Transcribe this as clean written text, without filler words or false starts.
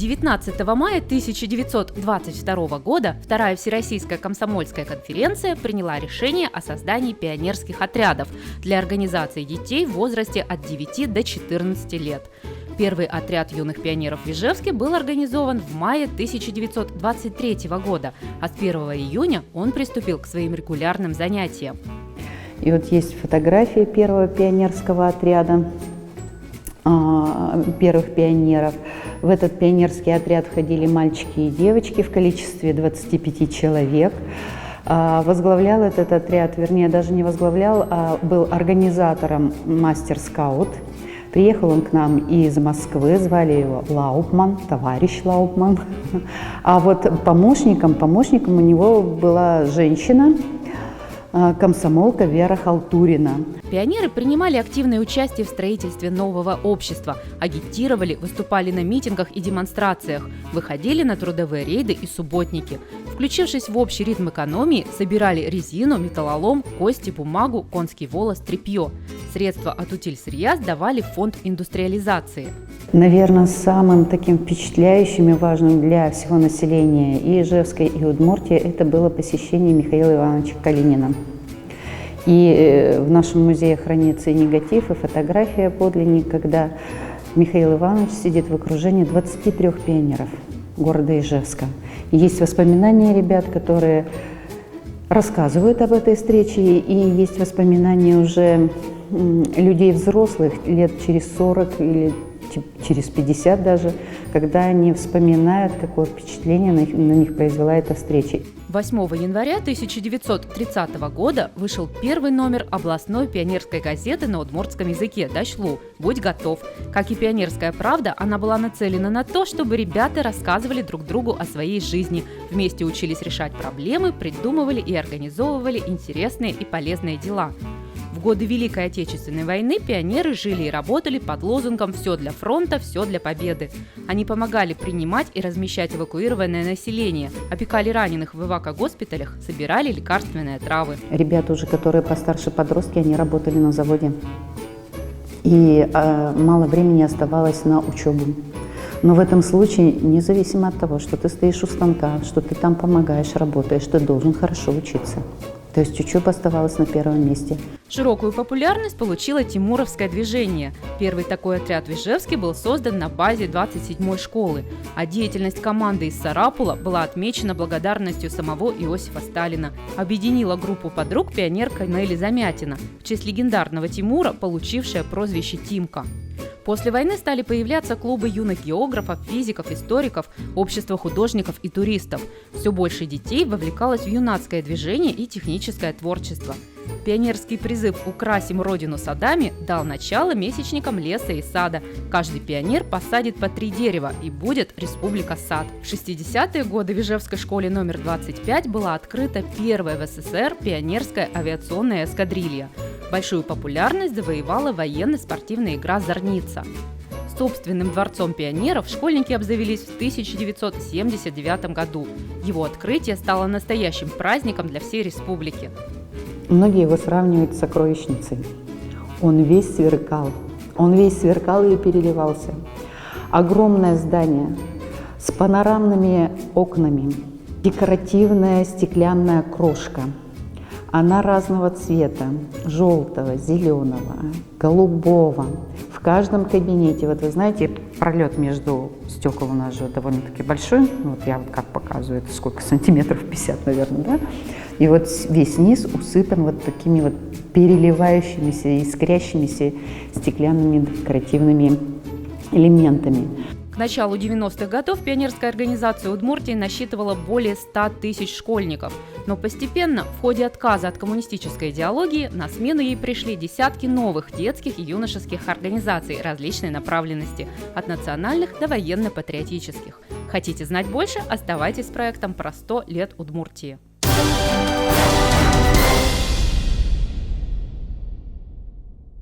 19 мая 1922 года Вторая Всероссийская комсомольская конференция приняла решение о создании пионерских отрядов для организации детей в возрасте от 9 до 14 лет. Первый отряд юных пионеров в Ижевске был организован в мае 1923 года, а с 1 июня он приступил к своим регулярным занятиям. И вот есть фотографии первого пионерского отряда, первых пионеров. В этот пионерский отряд входили мальчики и девочки в количестве 25 человек. Возглавлял этот отряд, вернее, даже не возглавлял, а был организатором мастер-скаут. Приехал он к нам из Москвы, звали его Лаупман, товарищ Лаупман. А вот помощником у него была женщина, комсомолка Вера Халтурина. Пионеры принимали активное участие в строительстве нового общества, агитировали, выступали на митингах и демонстрациях, выходили на трудовые рейды и субботники. Включившись в общий ритм экономии, собирали резину, металлолом, кости, бумагу, конский волос, тряпье. Средства от утильсырья сдавали в фонд индустриализации. Наверное, самым таким впечатляющим и важным для всего населения и Ижевска, и Удмуртии это было посещение Михаила Ивановича Калинина. И в нашем музее хранится и негатив, и фотография подлинник, когда Михаил Иванович сидит в окружении 23 пионеров города Ижевска. И есть воспоминания ребят, которые рассказывают об этой встрече, и есть воспоминания уже людей взрослых, лет через 40 или через 50 даже, когда они вспоминают, какое впечатление на них произвела эта встреча. 8 января 1930 года вышел первый номер областной пионерской газеты на удмуртском языке «Дачлу. Будь готов». Как и «Пионерская правда», она была нацелена на то, чтобы ребята рассказывали друг другу о своей жизни, вместе учились решать проблемы, придумывали и организовывали интересные и полезные дела. В годы Великой Отечественной войны пионеры жили и работали под лозунгом «Все для фронта, все для победы». Они помогали принимать и размещать эвакуированное население, опекали раненых в эвакогоспиталях, собирали лекарственные травы. Ребята уже, которые постарше подростки, они работали на заводе. И мало времени оставалось на учебу. Но в этом случае, независимо от того, что ты стоишь у станка, что ты там помогаешь, работаешь, ты должен хорошо учиться. То есть учеба оставалась на первом месте. Широкую популярность получило Тимуровское движение. Первый такой отряд в Ижевске был создан на базе 27-й школы, а деятельность команды из Сарапула была отмечена благодарностью самого Иосифа Сталина. Объединила группу подруг пионерка Нелли Замятина, в честь легендарного Тимура, получившая прозвище Тимка. После войны стали появляться клубы юных географов, физиков, историков, общества художников и туристов. Все больше детей вовлекалось в юнацкое движение и техническое творчество. Пионерский призыв «Украсим Родину садами» дал начало месячникам леса и сада. Каждый пионер посадит по 3 дерева, и будет республика сад. В 60-е годы в Ижевской школе номер 25 была открыта первая в СССР пионерская авиационная эскадрилья. Большую популярность завоевала военно-спортивная игра «Зорница». Собственным дворцом пионеров школьники обзавелись в 1979 году. Его открытие стало настоящим праздником для всей республики. Многие его сравнивают с сокровищницей. Он весь сверкал и переливался. Огромное здание с панорамными окнами, декоративная стеклянная крошка. Она разного цвета, желтого, зеленого, голубого. В каждом кабинете, вот вы знаете, пролет между стекол у нас же довольно-таки большой. Вот я вот как показываю, это сколько сантиметров, 50, наверное, да? И вот весь низ усыпан вот такими вот переливающимися, искрящимися стеклянными декоративными элементами. К началу 90-х годов пионерская организация Удмуртии насчитывала более 100 тысяч школьников. Но постепенно, в ходе отказа от коммунистической идеологии, на смену ей пришли десятки новых детских и юношеских организаций различной направленности, от национальных до военно-патриотических. Хотите знать больше? Оставайтесь с проектом про 100 лет Удмуртии.